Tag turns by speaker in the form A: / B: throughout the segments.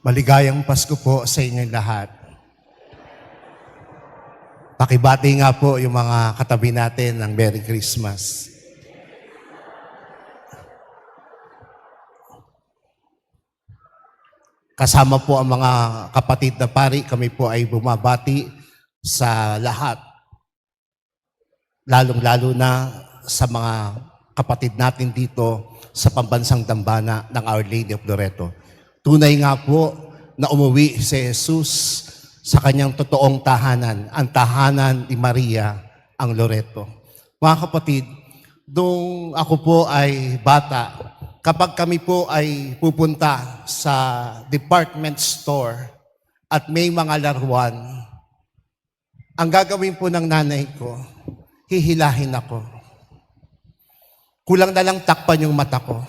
A: Maligayang Pasko po sa inyong lahat. Pakibati nga po yung mga katabi natin ng Merry Christmas. Kasama po ang mga kapatid na pari, kami po ay bumabati sa lahat. Lalong-lalo na sa mga kapatid natin dito sa pambansang dambana ng Our Lady of Loreto. Tunay nga po na umuwi si Jesus sa kanyang totoong tahanan, ang tahanan ni Maria, ang Loreto. Mga kapatid, nung ako po ay bata, kapag kami po ay pupunta sa department store at may mga laruan, ang gagawin po ng nanay ko, hihilahin ako. Kulang na lang takpan yung mata ko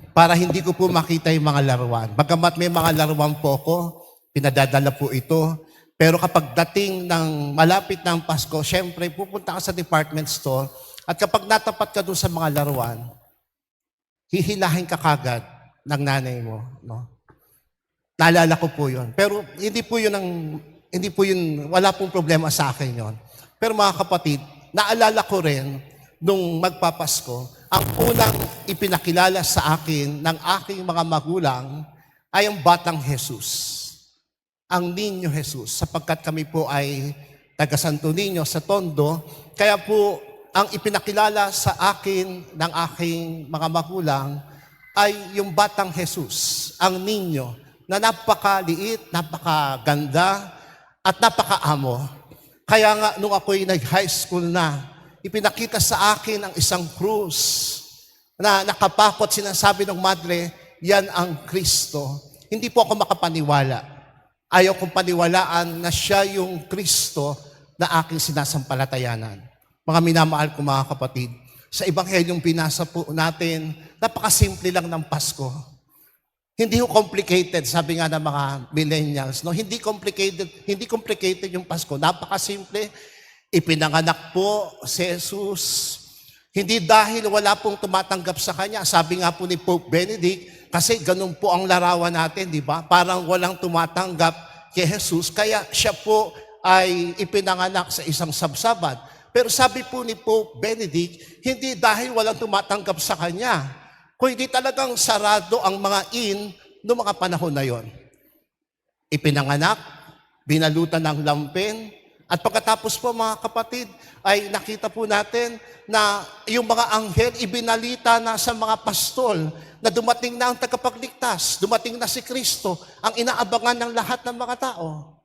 A: para hindi ko po makita yung mga laruan. Bagamat may mga laruan po ako, pinadadala po ito. Pero kapag dating ng malapit ng Pasko, syempre pupunta ka sa department store at kapag natapat ka doon sa mga laruan, hihilahin ka kagad ng nanay mo. No? Naalala ko po yun. Pero hindi po yun, wala pong problema sa akin yun. Pero mga kapatid, naalala ko rin nung magpapasko, ang unang ipinakilala sa akin ng aking mga magulang ay ang batang Jesus. Ang Niño Jesus, sapagkat kami po ay taga Santo Niño sa Tondo, kaya po ang ipinakilala sa akin ng aking mga magulang ay yung batang Jesus, ang Niño, na napakaliit, napakaganda, at napakaamo. Kaya nga nung ako'y nag-high school na, ipinakita sa akin ang isang krus na nakapakot, sinasabi ng madre, yan ang Kristo. Hindi po ako makapaniwala. Ayaw kong paniwalaan na siya yung Kristo na aking sinasampalatayanan. Mga minamahal ko mga kapatid, sa Ebanghelyong pinasa po natin, napakasimple lang ng Pasko. Hindi ko complicated, sabi nga ng mga millennials, no? Hindi complicated yung Pasko. Napakasimple. Ipinanganak po si Jesus. Hindi dahil wala pong tumatanggap sa Kanya. Sabi nga po ni Pope Benedict, kasi ganun po ang larawan natin, di ba? Parang walang tumatanggap kay Jesus, kaya siya po ay ipinanganak sa isang sabsaban. Pero sabi po ni Pope Benedict, hindi dahil walang tumatanggap sa Kanya, kundi talagang sarado ang mga noong mga panahon na yon. Ipinanganak, binalutan ng lampin, at pagkatapos po mga kapatid, ay nakita po natin na yung mga anghel ibinalita na sa mga pastol na dumating na ang tagapagligtas, dumating na si Kristo, ang inaabangan ng lahat ng mga tao.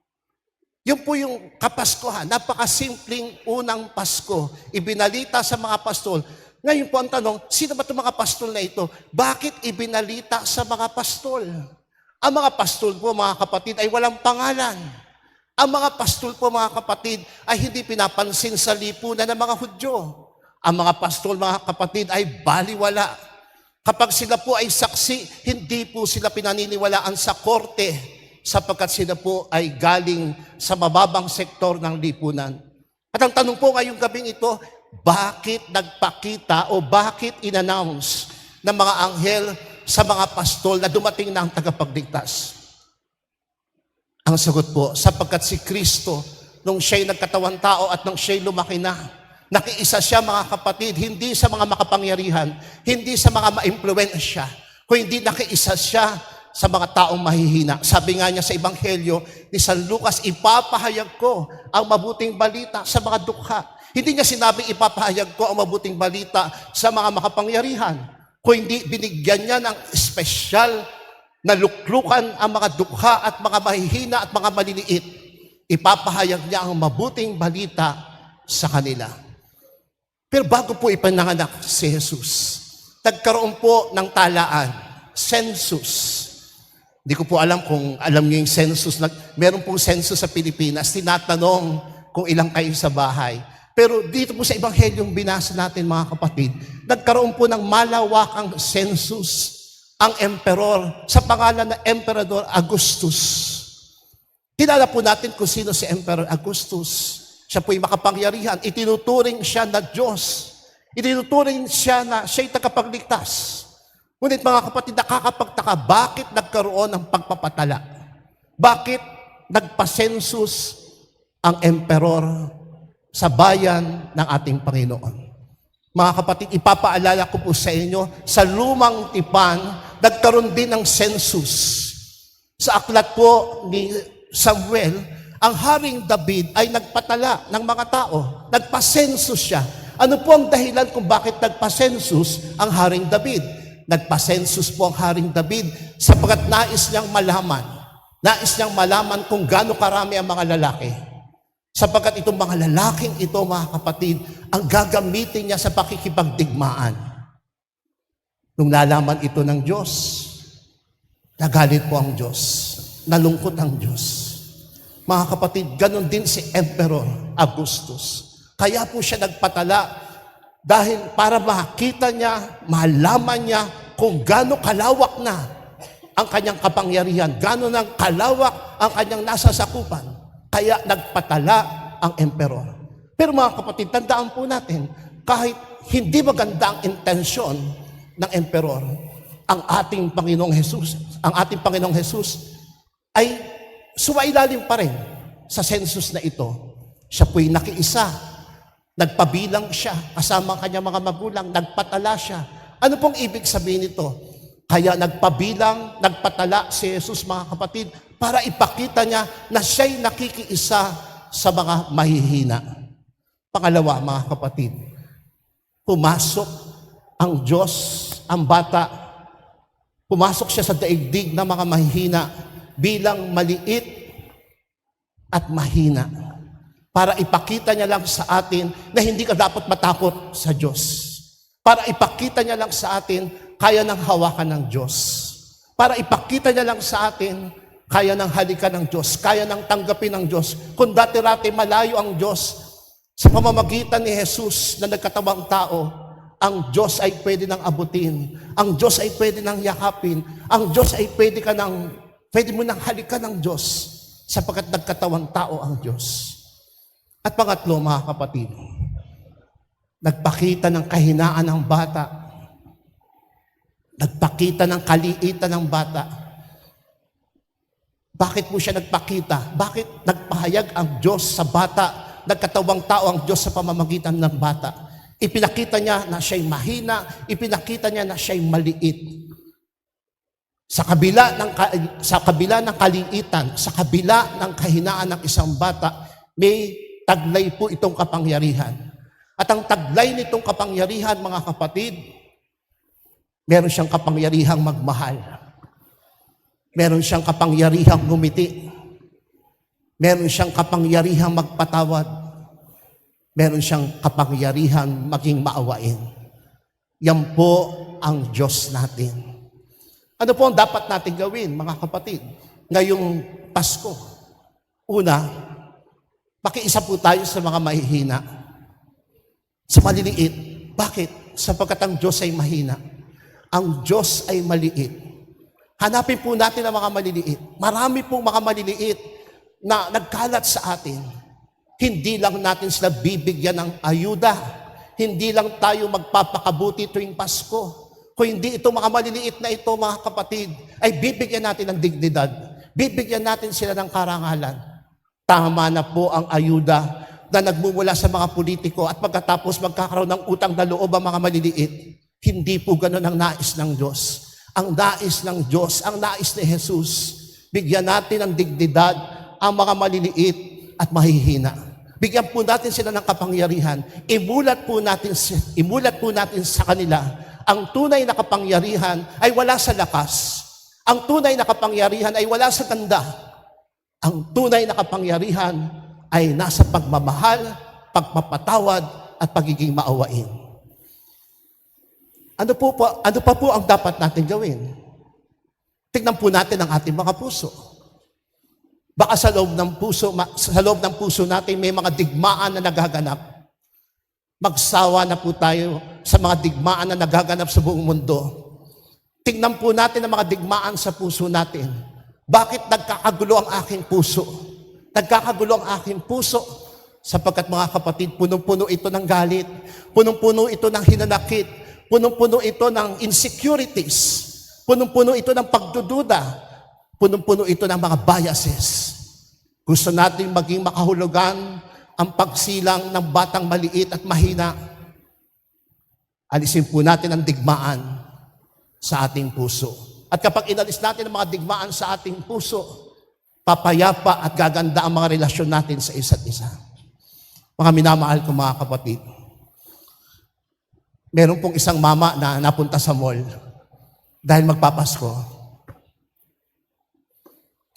A: Yun po yung Kapaskuhan, napakasimpleng unang Pasko, ibinalita sa mga pastol. Ngayon po ang tanong, sino ba itong mga pastol na ito? Bakit ibinalita sa mga pastol? Ang mga pastol po mga kapatid ay walang pangalan. Ang mga pastol po mga kapatid ay hindi pinapansin sa lipunan ng mga Hudyo. Ang mga pastol mga kapatid ay baliwala. Kapag sila po ay saksi, hindi po sila pinaniniwalaan sa korte sapagkat sila po ay galing sa mababang sektor ng lipunan. At ang tanong po ngayong gabing ito, bakit nagpakita o bakit in-announce ng mga anghel sa mga pastol na dumating na ang tagapagligtas? Ang sagot po, sapagkat si Kristo, nung siya'y nagkatawang tao at nung siya'y lumaki na, nakiisa siya mga kapatid, hindi sa mga makapangyarihan, hindi sa mga maimpluwensya, kundi nakiisa siya sa mga taong mahihina. Sabi nga niya sa Ebanghelyo ni San Lucas, ipapahayag ko ang mabuting balita sa mga dukha. Hindi niya sinabing ipapahayag ko ang mabuting balita sa mga makapangyarihan, kundi binigyan niya ng espesyal na luklukan ang mga dukha at mga mahihina at mga maliliit. Ipapahayag niya ang mabuting balita sa kanila. Pero bago po ipinanganak si Jesus, nagkaroon po ng talaan, census. Hindi ko po alam kung alam niyo yung census. Meron pong census sa Pilipinas, tinatanong kung ilang kayo sa bahay. Pero dito po sa Ebanghelyong binasa natin mga kapatid, nagkaroon po ng malawakang census ang emperor sa pangalan na Emperador Augustus. Kilala po natin kung sino si Emperor Augustus. Siya po'y makapangyarihan. Itinuturing siya na Diyos. Itinuturing siya na siya'y tagapagligtas. Ngunit mga kapatid, nakakapagtaka, bakit nagkaroon ng pagpapatala? Bakit nagpa-census ang emperor sa bayan ng ating Panginoon? Mga kapatid, ipapaalala ko po sa inyo, sa lumang tipan, nagkaroon din ng census. Sa aklat po ni Samuel, ang Haring David ay nagpatala ng mga tao. Nagpa-census siya. Ano po ang dahilan kung bakit nagpa-census ang Haring David? Nagpa-census po ang Haring David sapagkat nais niyang malaman. Nais niyang malaman kung gaano karami ang mga lalaki. Sapagkat itong mga lalaking ito, mga kapatid, ang gagamitin niya sa pakikipagdigmaan. Nung nalaman ito ng Diyos, nagalit po ang Diyos. Nalungkot ang Diyos. Mga kapatid, ganun din si Emperor Augustus. Kaya po siya nagpatala dahil para makita niya, malaman niya kung gaano kalawak na ang kanyang kapangyarihan, gaano nang kalawak ang kanyang nasasakupan. Kaya nagpatala ang emperor. Pero mga kapatid, tandaan po natin, kahit hindi maganda ang intensyon ng emperor, ang ating Panginoong Hesus ay sumailalim pa rin sa census na ito. Siya po'y nakiisa. Nagpabilang siya kasama ang kanyang mga magulang. Nagpatala siya. Ano pong ibig sabihin nito? Kaya nagpabilang, nagpatala si Jesus, mga kapatid, para ipakita niya na siya'y nakikiisa sa mga mahihina. Pangalawa, mga kapatid, pumasok ang Diyos, ang bata, pumasok siya sa daigdig ng mga mahihina bilang maliit at mahina para ipakita niya lang sa atin na hindi ka dapat matakot sa Diyos. Para ipakita niya lang sa atin, kaya ng hawakan ng Diyos. Para ipakita niya lang sa atin, kaya ng halikan ng Diyos, kaya ng tanggapin ng Diyos. Kung dati-rati malayo ang Diyos, sa pamamagitan ni Jesus na nagkatawang tao, ang Diyos ay pwede nang abutin. Ang Diyos ay pwede nang yakapin. Ang Diyos ay pwede mo nang halikan ng Diyos sapagkat nagkatawang tao ang Diyos. At pangatlo, mga kapatid, nagpakita ng kahinaan ng bata. Nagpakita ng kaliitan ng bata. Bakit po siya nagpakita? Bakit nagpahayag ang Diyos sa bata? Nagkatawang tao ang Diyos sa pamamagitan ng bata. Ipinakita niya na siya'y mahina, ipinakita niya na siya'y maliit. Sa kabila ng kaliitan, sa kabila ng kahinaan ng isang bata, may taglay po itong kapangyarihan. At ang taglay nitong kapangyarihan, mga kapatid, meron siyang kapangyarihang magmahal. Meron siyang kapangyarihang ngumiti. Meron siyang kapangyarihang magpatawad. Meron siyang kapangyarihang maging maawain. Yan po ang Diyos natin. Ano po ang dapat natin gawin, mga kapatid, ngayong Pasko? Una, makiisa po tayo sa mga mahihina, sa maliliit. Bakit? Sapagkat ang Diyos ay mahina. Ang Diyos ay maliit. Hanapin po natin ang mga maliliit. Marami pong mga maliliit na nagkalat sa atin. Hindi lang natin sila bibigyan ng ayuda. Hindi lang tayo magpapakabuti tuwing Pasko. Kung hindi ito mga maliliit na ito, mga kapatid, ay bibigyan natin ng dignidad. Bibigyan natin sila ng karangalan. Tama na po ang ayuda na nagmumula sa mga politiko at pagkatapos magkakaroon ng utang na loob ang mga maliliit. Hindi po ganun ang nais ng Diyos. Ang nais ng Diyos, ang nais ni Jesus, bigyan natin ng dignidad ang mga maliliit at mahihina. Bigyan po natin sila ng kapangyarihan. Imulat po natin sa kanila. Ang tunay na kapangyarihan ay wala sa lakas. Ang tunay na kapangyarihan ay wala sa ganda. Ang tunay na kapangyarihan ay nasa pagmamahal, pagpapatawad, at pagiging maawain. Ano pa po ang dapat natin gawin? Tingnan po natin ang ating mga puso. Baka sa loob ng puso natin may mga digmaan na nagaganap. Magsawa na po tayo sa mga digmaan na nagaganap sa buong mundo. Tingnan po natin ang mga digmaan sa puso natin. Bakit nagkakagulo ang aking puso? Nagkakagulo ang aking puso sapagkat mga kapatid, punong-puno ito ng galit, punong-puno ito ng hinanakit, punong-puno ito ng insecurities, punong-puno ito ng pagdududa, punong-puno ito ng mga biases. Gusto natin maging makahulugan ang pagsilang ng batang maliit at mahina. Alisin po natin ang digmaan sa ating puso. At kapag inalis natin ang mga digmaan sa ating puso, papayapa at gaganda ang mga relasyon natin sa isa't isa. Mga minamahal ko mga kapatid, meron pong isang mama na napunta sa mall dahil magpapasko.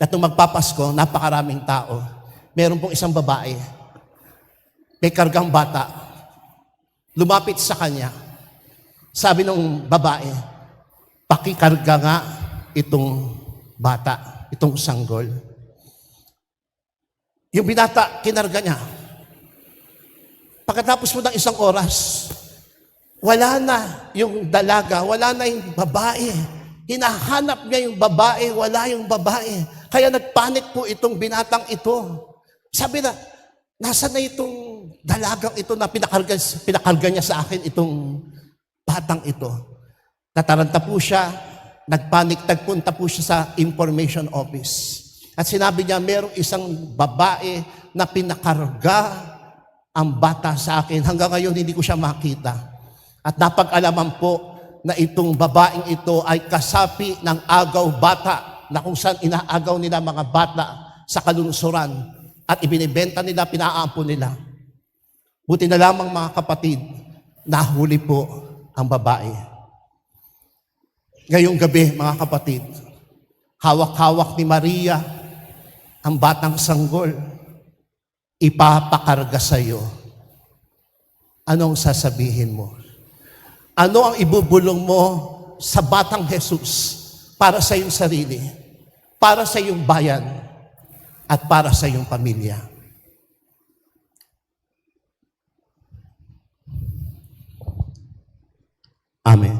A: At nung magpapasko, napakaraming tao. Meron pong isang babae, may kargang bata, lumapit sa kanya. Sabi ng babae, pakikarga nga itong bata, itong sanggol. Yung binata, kinarga niya. Pagkatapos mo ng isang oras, wala na yung dalaga, wala na yung babae. Hinahanap niya yung babae, wala yung babae. Kaya nagpanik po itong binatang ito. Sabi na, nasa na itong dalagang ito na pinakarga niya sa akin itong batang ito. Nataranta po siya, nagpanik, nagpunta po siya sa information office. At sinabi niya, merong isang babae na pinakarga ang bata sa akin. Hanggang ngayon, hindi ko siya makita. At napag-alaman po na itong babaeng ito ay kasapi ng agaw bata na kung saan inaagaw nila mga bata sa kalunsuran at ibinibenta nila, pinaampon nila. Buti na lamang mga kapatid, nahuli po ang babae. Ngayong gabi mga kapatid, hawak-hawak ni Maria ang batang sanggol, ipapakarga sa iyo. Anong sasabihin mo? Ano ang ibubulong mo sa batang Jesus para sa iyong sarili, para sa iyong bayan, at para sa iyong pamilya? Amen.